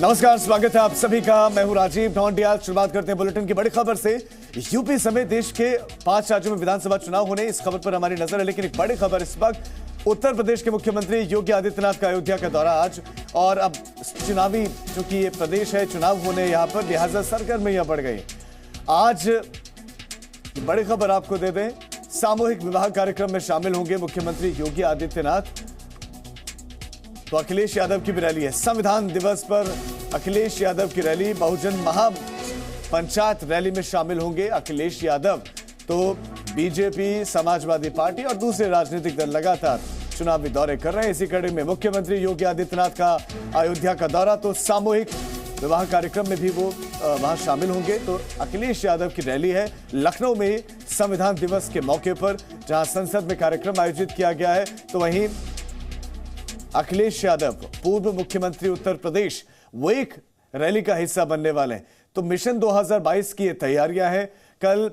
नमस्कार, स्वागत है आप सभी का। मैं हूं राजीव ढोंडियाल। शुरुआत करते हैं बुलेटिन की बड़ी खबर से। यूपी समेत देश के 5 राज्यों में विधानसभा चुनाव होने, इस खबर पर हमारी नजर है। लेकिन एक बड़ी खबर इस वक्त उत्तर प्रदेश के मुख्यमंत्री योगी आदित्यनाथ का अयोध्या का दौरा आज, और अब चुनावी चूंकि ये प्रदेश है, चुनाव होने यहां पर, लिहाजा सरगर्मियां बढ़ गई। आज बड़ी खबर आपको दे दें, सामूहिक विवाह कार्यक्रम में शामिल होंगे मुख्यमंत्री योगी आदित्यनाथ। तो अखिलेश यादव की भी रैली है। संविधान दिवस पर अखिलेश यादव की रैली, बहुजन महापंचायत रैली में शामिल होंगे अखिलेश यादव। तो बीजेपी, समाजवादी पार्टी और दूसरे राजनीतिक दल लगातार चुनावी दौरे कर रहे हैं। इसी कड़ी में मुख्यमंत्री योगी आदित्यनाथ का अयोध्या का दौरा, तो सामूहिक विवाह कार्यक्रम में भी वो वहां शामिल होंगे। तो अखिलेश यादव की रैली है लखनऊ में संविधान दिवस के मौके पर, जहां संसद में कार्यक्रम आयोजित किया गया है। तो वहीं अखिलेश यादव, पूर्व मुख्यमंत्री उत्तर प्रदेश, वो एक रैली का हिस्सा बनने वाले हैं। तो मिशन 2022 की ये तैयारियां हैं। कल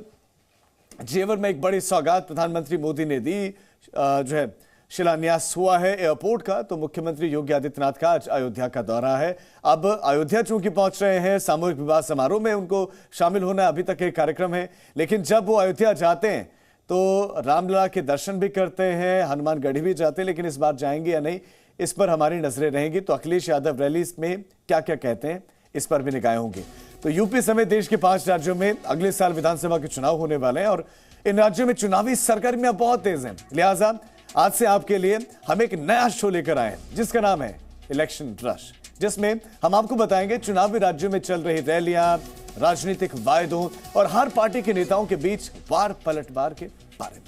जेवर में एक बड़ी सौगात प्रधानमंत्री मोदी ने दी, जो है शिलान्यास हुआ है एयरपोर्ट का। तो मुख्यमंत्री योगी आदित्यनाथ का आज अयोध्या का दौरा है। अब अयोध्या चूंकि पहुंच रहे हैं, सामूहिक विवाह समारोह में उनको शामिल होना अभी तक एक कार्यक्रम है। लेकिन जब वो अयोध्या जाते हैं तो रामलला के दर्शन भी करते हैं, हनुमानगढ़ी भी जाते हैं। लेकिन इस बार जाएंगे या नहीं, इस पर हमारी नजरें रहेंगी। तो अखिलेश यादव रैली में क्या क्या कहते हैं, इस पर भी निगाहें होंगी। तो यूपी समेत देश के 5 राज्यों में अगले साल विधानसभा के चुनाव होने वाले हैं, और इन राज्यों में चुनावी सरगर्मियां बहुत तेज हैं। लिहाजा आज से आपके लिए हम एक नया शो लेकर आए हैं, जिसका नाम है इलेक्शन रश, जिसमें हम आपको बताएंगे चुनावी राज्यों में चल रही रैलियां, राजनीतिक वायदों और हर पार्टी के नेताओं के बीच वार पलटवार के बारे में।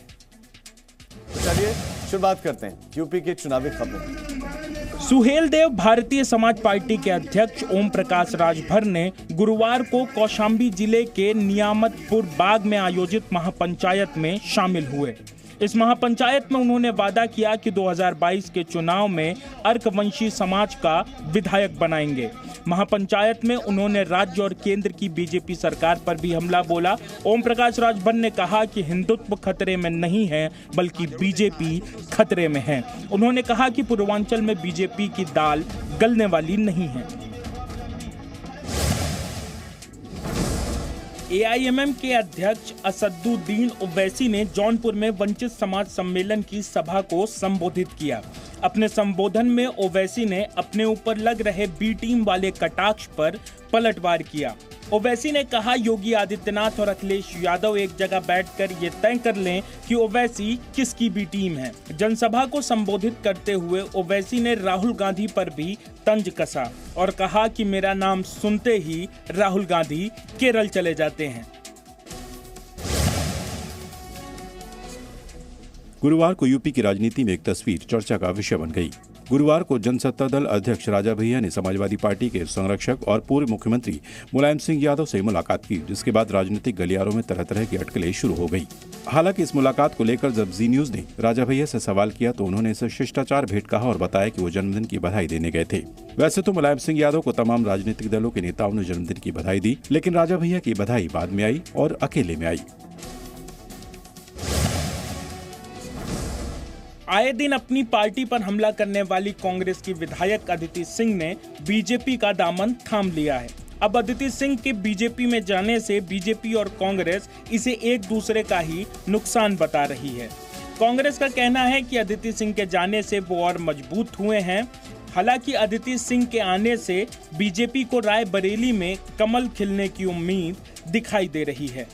तो चलिए शुरुआत करते हैं यूपी के चुनावी खबरों। सुहेलदेव भारतीय समाज पार्टी के अध्यक्ष ओम प्रकाश राजभर ने गुरुवार को कौशाम्बी जिले के नियामतपुर बाग में आयोजित महापंचायत में शामिल हुए। इस महापंचायत में उन्होंने वादा किया कि 2022 के चुनाव में अर्कवंशी समाज का विधायक बनाएंगे। महापंचायत में उन्होंने राज्य और केंद्र की बीजेपी सरकार पर भी हमला बोला। ओम प्रकाश राजभर ने कहा कि हिंदुत्व खतरे में नहीं है, बल्कि बीजेपी खतरे में है। उन्होंने कहा कि पूर्वांचल में बीजेपी की दाल गलने वाली नहीं है। एआईएमएम के अध्यक्ष असदुद्दीन ओवैसी ने जौनपुर में वंचित समाज सम्मेलन की सभा को संबोधित किया। अपने संबोधन में ओवैसी ने अपने ऊपर लग रहे बी टीम वाले कटाक्ष पर पलटवार किया। ओवैसी ने कहा, योगी आदित्यनाथ और अखिलेश यादव एक जगह बैठकर ये तय कर लें कि ओवैसी किसकी बी टीम है। जनसभा को संबोधित करते हुए ओवैसी ने राहुल गांधी पर भी तंज कसा और कहा कि मेरा नाम सुनते ही राहुल गांधी केरल चले जाते हैं। गुरुवार को यूपी की राजनीति में एक तस्वीर चर्चा का विषय बन गई। गुरुवार को जनसत्ता दल अध्यक्ष राजा भैया ने समाजवादी पार्टी के संरक्षक और पूर्व मुख्यमंत्री मुलायम सिंह यादव से मुलाकात की, जिसके बाद राजनीतिक गलियारों में तरह तरह की अटकलें शुरू हो गई। हालांकि इस मुलाकात को लेकर जब जी न्यूज ने राजा भैया से सवाल किया तो उन्होंने इसे शिष्टाचार भेंट कहा और बताया कि वो जन्मदिन की बधाई देने गए थे। वैसे तो मुलायम सिंह यादव को तमाम राजनीतिक दलों के नेताओं ने जन्मदिन की बधाई दी, लेकिन राजा भैया की बधाई बाद में आई और अकेले में आई। आए दिन अपनी पार्टी पर हमला करने वाली कांग्रेस की विधायक अदिति सिंह ने बीजेपी का दामन थाम लिया है। अब अदिति सिंह के बीजेपी में जाने से बीजेपी और कांग्रेस इसे एक दूसरे का ही नुकसान बता रही है। कांग्रेस का कहना है कि अदिति सिंह के जाने से वो और मजबूत हुए हैं। हालांकि अदिति सिंह के आने से बीजेपी को रायबरेली में कमल खिलने की उम्मीद दिखाई दे रही है।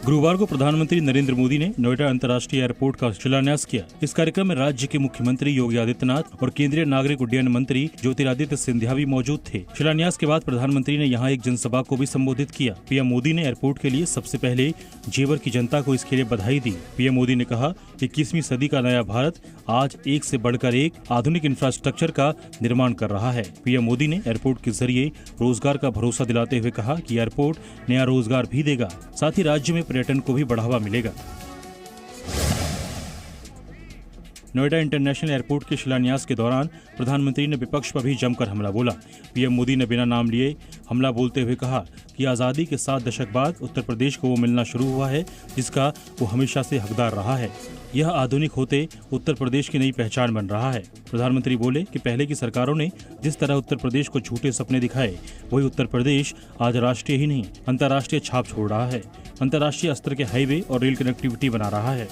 गुरुवार को प्रधानमंत्री नरेंद्र मोदी ने नोएडा अंतर्राष्ट्रीय एयरपोर्ट का शिलान्यास किया। इस कार्यक्रम में राज्य के मुख्यमंत्री योगी आदित्यनाथ और केंद्रीय नागरिक उड्डयन मंत्री ज्योतिरादित्य सिंधिया भी मौजूद थे। शिलान्यास के बाद प्रधानमंत्री ने यहां एक जनसभा को भी संबोधित किया। पीएम मोदी ने एयरपोर्ट के लिए सबसे पहले जेवर की जनता को इसके लिए बधाई दी। पीएम मोदी ने कहा, 21वीं सदी का नया भारत आज एक से बढ़कर एक आधुनिक इंफ्रास्ट्रक्चर का निर्माण कर रहा है। पीएम मोदी ने एयरपोर्ट के जरिए रोजगार का भरोसा दिलाते हुए कहा कि एयरपोर्ट नया रोजगार भी देगा, साथ ही राज्य में पर्यटन को भी बढ़ावा मिलेगा। नोएडा इंटरनेशनल एयरपोर्ट के शिलान्यास के दौरान प्रधानमंत्री ने विपक्ष पर भी जमकर हमला बोला। पीएम मोदी ने बिना नाम लिए हमला बोलते हुए कहा कि आजादी के 7 दशक बाद उत्तर प्रदेश को वो मिलना शुरू हुआ है जिसका वो हमेशा से हकदार रहा है। यह आधुनिक होते उत्तर प्रदेश की नई पहचान बन रहा है। प्रधानमंत्री बोले कि पहले की सरकारों ने जिस तरह उत्तर प्रदेश को झूठे सपने दिखाए, वही उत्तर प्रदेश आज राष्ट्रीय ही नहीं अंतर्राष्ट्रीय छाप छोड़ रहा है, अंतर्राष्ट्रीय स्तर के हाईवे और रेल कनेक्टिविटी बना रहा है।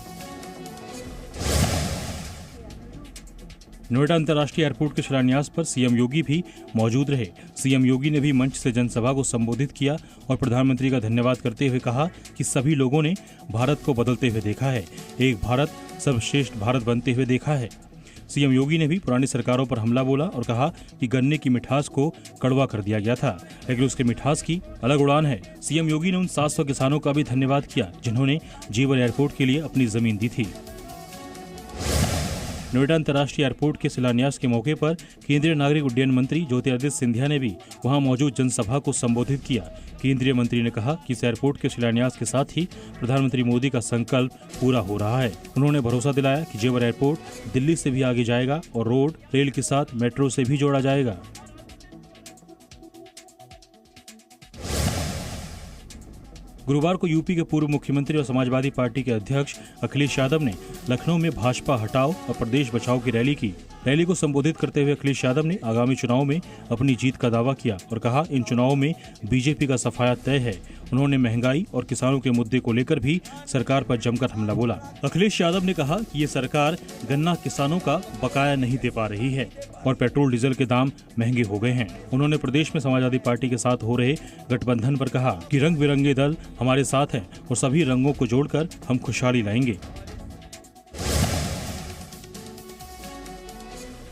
नोएडा अंतर्राष्ट्रीय एयरपोर्ट के शिलान्यास पर सीएम योगी भी मौजूद रहे। सीएम योगी ने भी मंच से जनसभा को संबोधित किया और प्रधानमंत्री का धन्यवाद करते हुए कहा कि सभी लोगों ने भारत को बदलते हुए देखा है, एक भारत सर्वश्रेष्ठ भारत बनते हुए देखा है। सीएम योगी ने भी पुरानी सरकारों पर हमला बोला और कहा कि गन्ने की मिठास को कड़वा कर दिया गया था, लेकिन उसके मिठास की अलग उड़ान है। सीएम योगी ने उन 700 किसानों का भी धन्यवाद किया जिन्होंने जेवर एयरपोर्ट के लिए अपनी जमीन दी थी। नोएडा अंतर्राष्ट्रीय एयरपोर्ट के शिलान्यास के मौके पर केंद्रीय नागरिक उड्डयन मंत्री ज्योतिरादित्य सिंधिया ने भी वहां मौजूद जनसभा को संबोधित किया। केंद्रीय मंत्री ने कहा कि इस एयरपोर्ट के शिलान्यास के साथ ही प्रधानमंत्री मोदी का संकल्प पूरा हो रहा है। उन्होंने भरोसा दिलाया कि जेवर एयरपोर्ट दिल्ली से भी आगे जाएगा और रोड रेल के साथ मेट्रो से भी जोड़ा जाएगा। गुरुवार को यूपी के पूर्व मुख्यमंत्री और समाजवादी पार्टी के अध्यक्ष अखिलेश यादव ने लखनऊ में भाजपा हटाओ और प्रदेश बचाओ की रैली की। रैली को संबोधित करते हुए अखिलेश यादव ने आगामी चुनाव में अपनी जीत का दावा किया और कहा इन चुनावों में बीजेपी का सफाया तय है। उन्होंने महंगाई और किसानों के मुद्दे को लेकर भी सरकार पर जमकर हमला बोला। अखिलेश यादव ने कहा कि ये सरकार गन्ना किसानों का बकाया नहीं दे पा रही है और पेट्रोल डीजल के दाम महंगे हो गए हैं। उन्होंने प्रदेश में समाजवादी पार्टी के साथ हो रहे गठबंधन पर कहा कि रंग बिरंगे दल हमारे साथ हैं और सभी रंगों को जोड़कर हम खुशहाली लाएंगे।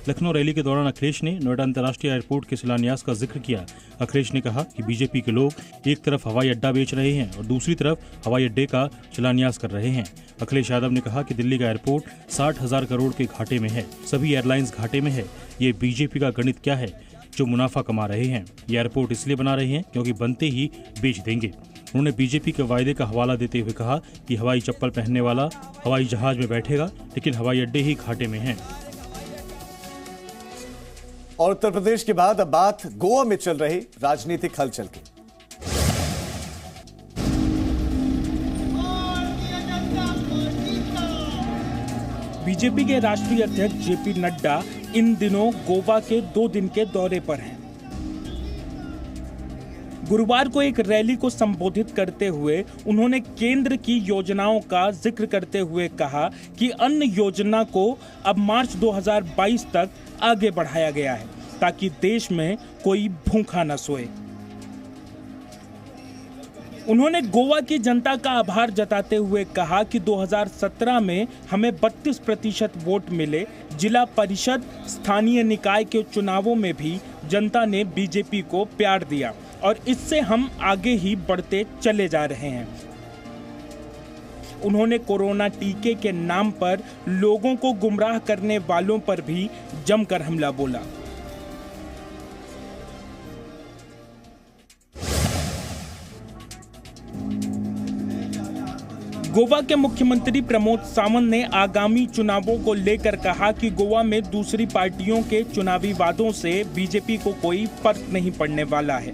लखनऊ रैली के दौरान अखिलेश ने नोएडा अंतर्राष्ट्रीय एयरपोर्ट के शिलान्यास का जिक्र किया। अखिलेश ने कहा कि बीजेपी के लोग एक तरफ हवाई अड्डा बेच रहे हैं और दूसरी तरफ हवाई अड्डे का शिलान्यास कर रहे हैं। अखिलेश यादव ने कहा कि दिल्ली का एयरपोर्ट 60,000 करोड़ के घाटे में है, सभी एयरलाइंस घाटे में है। ये बीजेपी का गणित क्या है जो मुनाफा कमा रहे हैं? ये एयरपोर्ट इसलिए बना रहे हैं क्योंकि बनते ही बेच देंगे। उन्होंने बीजेपी के वायदे का हवाला देते हुए कहा कि हवाई चप्पल पहनने वाला हवाई जहाज में बैठेगा, लेकिन हवाई अड्डे ही घाटे में हैं। और उत्तर प्रदेश के बाद अब बात गोवा में चल रही राजनीतिक हलचल की। बीजेपी के राष्ट्रीय अध्यक्ष जेपी नड्डा इन दिनों गोवा के 2 दिन के दौरे पर हैं। गुरुवार को एक रैली को संबोधित करते हुए उन्होंने केंद्र की योजनाओं का जिक्र करते हुए कहा कि अन्न योजना को अब मार्च 2022 तक आगे बढ़ाया गया है ताकि देश में कोई भूखा न सोए। उन्होंने गोवा की जनता का आभार जताते हुए कहा कि 2017 में हमें 32% वोट मिले। जिला परिषद स्थानीय निकाय के चुनावों में भी जनता ने बीजेपी को प्यार दिया और इससे हम आगे ही बढ़ते चले जा रहे हैं। उन्होंने कोरोना टीके के नाम पर लोगों को गुमराह करने वालों पर भी जमकर हमला बोला। गोवा के मुख्यमंत्री प्रमोद सावंत ने आगामी चुनावों को लेकर कहा कि गोवा में दूसरी पार्टियों के चुनावी वादों से बीजेपी को कोई फर्क नहीं पड़ने वाला है।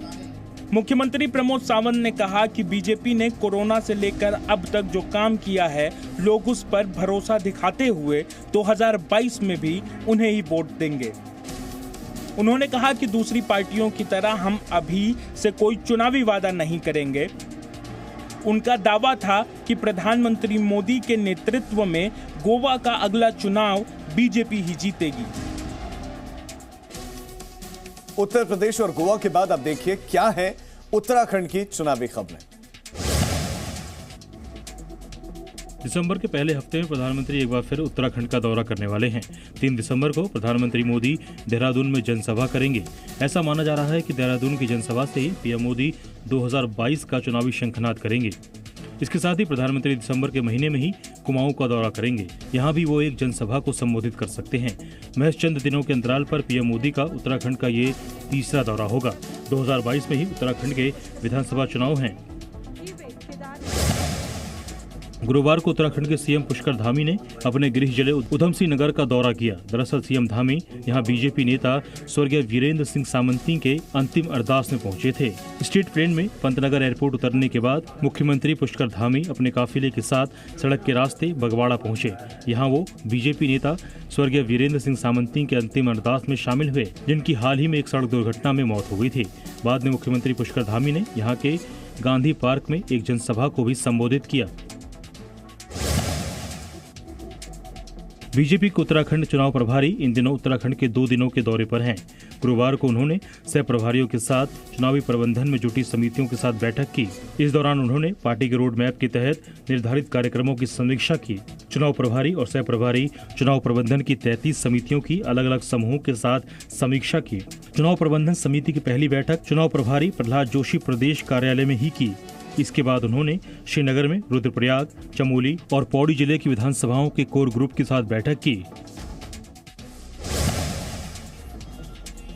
मुख्यमंत्री प्रमोद सावंत ने कहा कि बीजेपी ने कोरोना से लेकर अब तक जो काम किया है, लोग उस पर भरोसा दिखाते हुए 2022 में भी उन्हें ही वोट देंगे। उन्होंने कहा कि दूसरी पार्टियों की तरह हम अभी से कोई चुनावी वादा नहीं करेंगे। उनका दावा था कि प्रधानमंत्री मोदी के नेतृत्व में गोवा का अगला चुनाव बीजेपी ही जीतेगी। उत्तर प्रदेश और गोवा के बाद अब देखिए क्या है उत्तराखंड की चुनावी खबरें। दिसंबर के पहले हफ्ते में प्रधानमंत्री एक बार फिर उत्तराखंड का दौरा करने वाले हैं। 3 दिसंबर को प्रधानमंत्री मोदी देहरादून में जनसभा करेंगे। ऐसा माना जा रहा है कि देहरादून की जनसभा से ही पीएम मोदी 2022 का चुनावी शंखनाद करेंगे। इसके साथ ही प्रधानमंत्री दिसंबर के महीने में ही कुमाऊं का दौरा करेंगे। यहाँ भी वो एक जनसभा को संबोधित कर सकते हैं। महज चंद दिनों के अंतराल पर पीएम मोदी का उत्तराखंड का ये तीसरा दौरा होगा। 2022 में ही उत्तराखंड के विधानसभा चुनाव हैं। गुरुवार को उत्तराखंड के सीएम पुष्कर धामी ने अपने गृह जिले उधम सिंह नगर का दौरा किया। दरअसल सीएम धामी यहां बीजेपी नेता स्वर्गीय वीरेंद्र सिंह सामंती के अंतिम अरदास में पहुंचे थे। स्टेट प्लेन में पंतनगर एयरपोर्ट उतरने के बाद मुख्यमंत्री पुष्कर धामी अपने काफिले के साथ सड़क के रास्ते बगवाड़ा पहुंचे। यहाँ वो बीजेपी नेता स्वर्गीय वीरेंद्र सिंह सामंती के अंतिम अरदास में शामिल हुए, जिनकी हाल ही में एक सड़क दुर्घटना में मौत हो गई थी। बाद में मुख्यमंत्री पुष्कर धामी ने यहाँ के गांधी पार्क में एक जनसभा को भी संबोधित किया। बीजेपी के उत्तराखंड चुनाव प्रभारी इन दिनों उत्तराखंड के 2 दिनों के दौरे पर हैं। गुरुवार को उन्होंने सह प्रभारियों के साथ चुनावी प्रबंधन में जुटी समितियों के साथ बैठक की। इस दौरान उन्होंने पार्टी के रोड मैप के तहत निर्धारित कार्यक्रमों की समीक्षा की। चुनाव प्रभारी और सह प्रभारी चुनाव प्रबंधन की 33 समितियों की अलग अलग समूहों के साथ समीक्षा की। चुनाव प्रबंधन समिति की पहली बैठक चुनाव प्रभारी प्रहलाद जोशी प्रदेश कार्यालय में ही की। इसके बाद उन्होंने श्रीनगर में रुद्रप्रयाग, चमोली और पौड़ी जिले की विधानसभाओं के कोर ग्रुप के साथ बैठक की।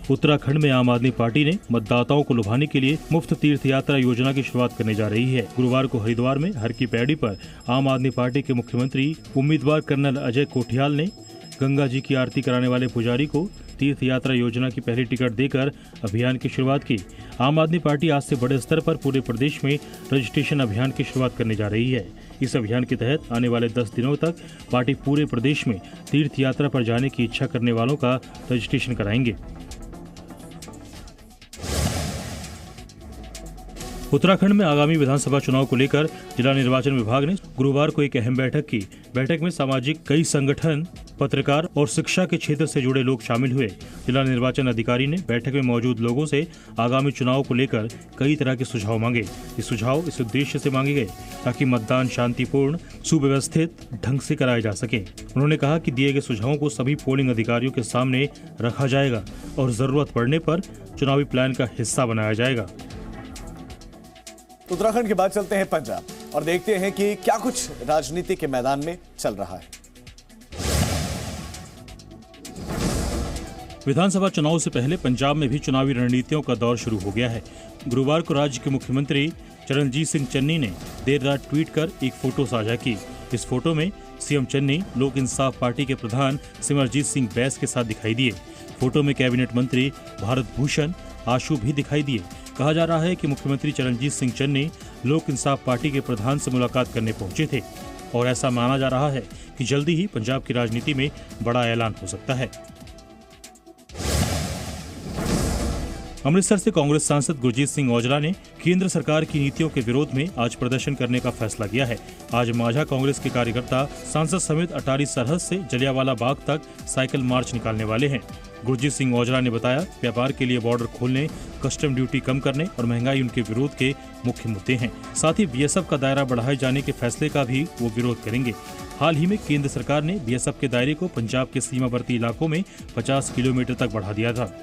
उत्तराखंड में आम आदमी पार्टी ने मतदाताओं को लुभाने के लिए मुफ्त तीर्थ यात्रा योजना की शुरुआत करने जा रही है। गुरुवार को हरिद्वार में हर की पैड़ी पर आम आदमी पार्टी के मुख्यमंत्री उम्मीदवार कर्नल अजय कोठियाल ने गंगा जी की आरती कराने वाले पुजारी को तीर्थ यात्रा योजना की पहली टिकट देकर अभियान की शुरुआत की। आम आदमी पार्टी आज से बड़े स्तर पर पूरे प्रदेश में रजिस्ट्रेशन अभियान की शुरुआत करने जा रही है। इस अभियान के तहत आने वाले 10 दिनों तक पार्टी पूरे प्रदेश में तीर्थ यात्रा पर जाने की इच्छा करने वालों का रजिस्ट्रेशन कराएंगे। उत्तराखंड में आगामी विधानसभा चुनाव को लेकर जिला निर्वाचन विभाग ने गुरुवार को एक अहम बैठक की। बैठक में सामाजिक कई संगठन, पत्रकार और शिक्षा के क्षेत्र से जुड़े लोग शामिल हुए। जिला निर्वाचन अधिकारी ने बैठक में मौजूद लोगों से आगामी चुनाव को लेकर कई तरह के सुझाव मांगे। ये सुझाव इस उद्देश्य से मांगे गए ताकि मतदान शांतिपूर्ण, सुव्यवस्थित ढंग से कराए जा सके। उन्होंने कहा कि दिए गए सुझावों को सभी पोलिंग अधिकारियों के सामने रखा जाएगा और जरूरत पड़ने पर चुनावी प्लान का हिस्सा बनाया जाएगा। उत्तराखंड के बाद चलते हैं पंजाब और देखते हैं कि क्या कुछ राजनीति के मैदान में चल रहा है। विधानसभा चुनाव से पहले पंजाब में भी चुनावी रणनीतियों का दौर शुरू हो गया है। गुरुवार को राज्य के मुख्यमंत्री चरणजीत सिंह चन्नी ने देर रात ट्वीट कर एक फोटो साझा की। इस फोटो में सीएम चन्नी लोक इंसाफ पार्टी के प्रधान सिमरजीत सिंह बैस के साथ दिखाई दिए। फोटो में कैबिनेट मंत्री भारत भूषण आशु भी दिखाई दिए। कहा जा रहा है कि मुख्यमंत्री चरणजीत सिंह चन्नी लोक इंसाफ पार्टी के प्रधान से मुलाकात करने पहुंचे थे और ऐसा माना जा रहा है कि जल्दी ही पंजाब की राजनीति में बड़ा ऐलान हो सकता है। अमृतसर से कांग्रेस सांसद गुरजीत सिंह औजला ने केंद्र सरकार की नीतियों के विरोध में आज प्रदर्शन करने का फैसला किया है। आज माझा कांग्रेस के कार्यकर्ता सांसद समेत अटारी सरहद से जलियांवाला बाग तक साइकिल मार्च निकालने वाले हैं। गुरजीत सिंह औजला ने बताया, व्यापार के लिए बॉर्डर खोलने, कस्टम ड्यूटी कम करने और महंगाई उनके विरोध के मुख्य मुद्दे हैं। साथ ही बीएसएफ का दायरा बढ़ाए जाने के फैसले का भी वो विरोध करेंगे। हाल ही में केंद्र सरकार ने बीएसएफ के दायरे को पंजाब के सीमावर्ती इलाकों में 50 किलोमीटर तक बढ़ा दिया था।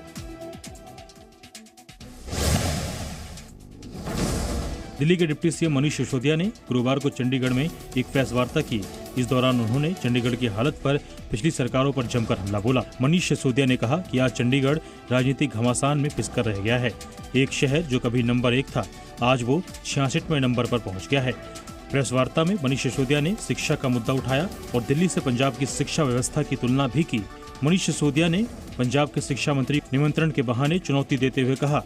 दिल्ली के डिप्टी सीएम मनीष सिसोदिया ने गुरुवार को चंडीगढ़ में एक प्रेस वार्ता की। इस दौरान उन्होंने चंडीगढ़ की हालत पर पिछली सरकारों पर जमकर हमला बोला। मनीष सिसोदिया ने कहा कि आज चंडीगढ़ राजनीतिक घमासान में पिसकर रह गया है। एक शहर जो कभी नंबर 1 था, आज वो 66वें नंबर पर पहुंच गया है। प्रेस वार्ता में मनीष सिसोदिया ने शिक्षा का मुद्दा उठाया और दिल्ली से पंजाब की शिक्षा व्यवस्था की तुलना भी की। मनीष सिसोदिया ने पंजाब के शिक्षा मंत्री निमंत्रण के बहाने चुनौती देते हुए कहा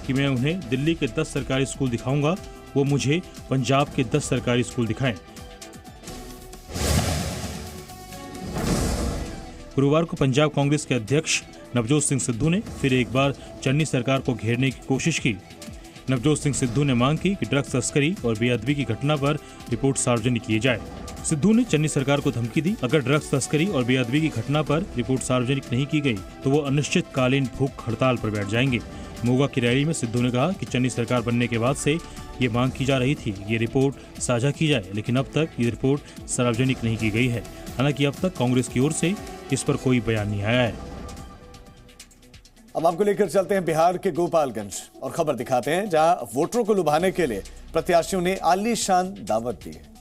कि मैं उन्हें दिल्ली के 10 सरकारी स्कूल दिखाऊंगा, वो मुझे पंजाब के 10 सरकारी स्कूल दिखाएं। गुरुवार को पंजाब कांग्रेस के अध्यक्ष नवजोत सिंह सिद्धू ने फिर एक बार चन्नी सरकार को घेरने की कोशिश की। नवजोत सिंह सिद्धू ने मांग की कि ड्रग्स तस्करी और बेअदबी की घटना पर रिपोर्ट सार्वजनिक की जाए। सिद्धू ने चन्नी सरकार को धमकी दी, अगर ड्रग्स तस्करी और बेअदबी की घटना पर रिपोर्ट सार्वजनिक नहीं की गई तो वो अनिश्चितकालीन भूख हड़ताल पर बैठ जाएंगे। मोगा की रैली में सिद्धू ने कहा कि चन्नी सरकार बनने के बाद से ये मांग की जा रही थी ये रिपोर्ट साझा की जाए, लेकिन अब तक ये रिपोर्ट सार्वजनिक नहीं की गई है। हालांकि अब तक कांग्रेस की ओर से इस पर कोई बयान नहीं आया है। अब आपको लेकर चलते हैं बिहार के गोपालगंज और खबर दिखाते हैं जहां वोटरों को लुभाने के लिए प्रत्याशियों ने आलीशान दावत दी है।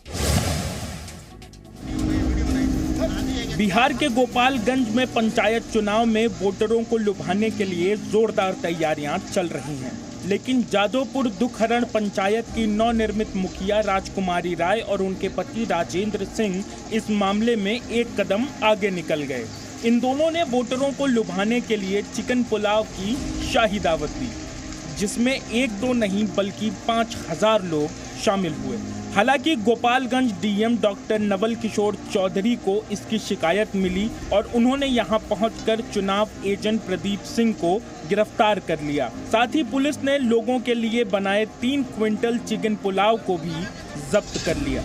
बिहार के गोपालगंज में पंचायत चुनाव में वोटरों को लुभाने के लिए जोरदार तैयारियां चल रही हैं। लेकिन जादवपुर दुखहरण पंचायत की नवनिर्मित मुखिया राजकुमारी राय और उनके पति राजेंद्र सिंह इस मामले में एक कदम आगे निकल गए। इन दोनों ने वोटरों को लुभाने के लिए चिकन पुलाव की शाही दावत दी, जिसमें एक दो नहीं बल्कि 5000 लोग शामिल हुए। हालांकि गोपालगंज डीएम डॉक्टर नवल किशोर चौधरी को इसकी शिकायत मिली और उन्होंने यहां पहुंचकर चुनाव एजेंट प्रदीप सिंह को गिरफ्तार कर लिया। साथ ही पुलिस ने लोगों के लिए बनाए 3 क्विंटल चिकन पुलाव को भी जब्त कर लिया।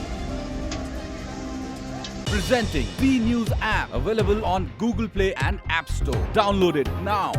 Presenting B News app, available on Google Play and App Store. Download it now.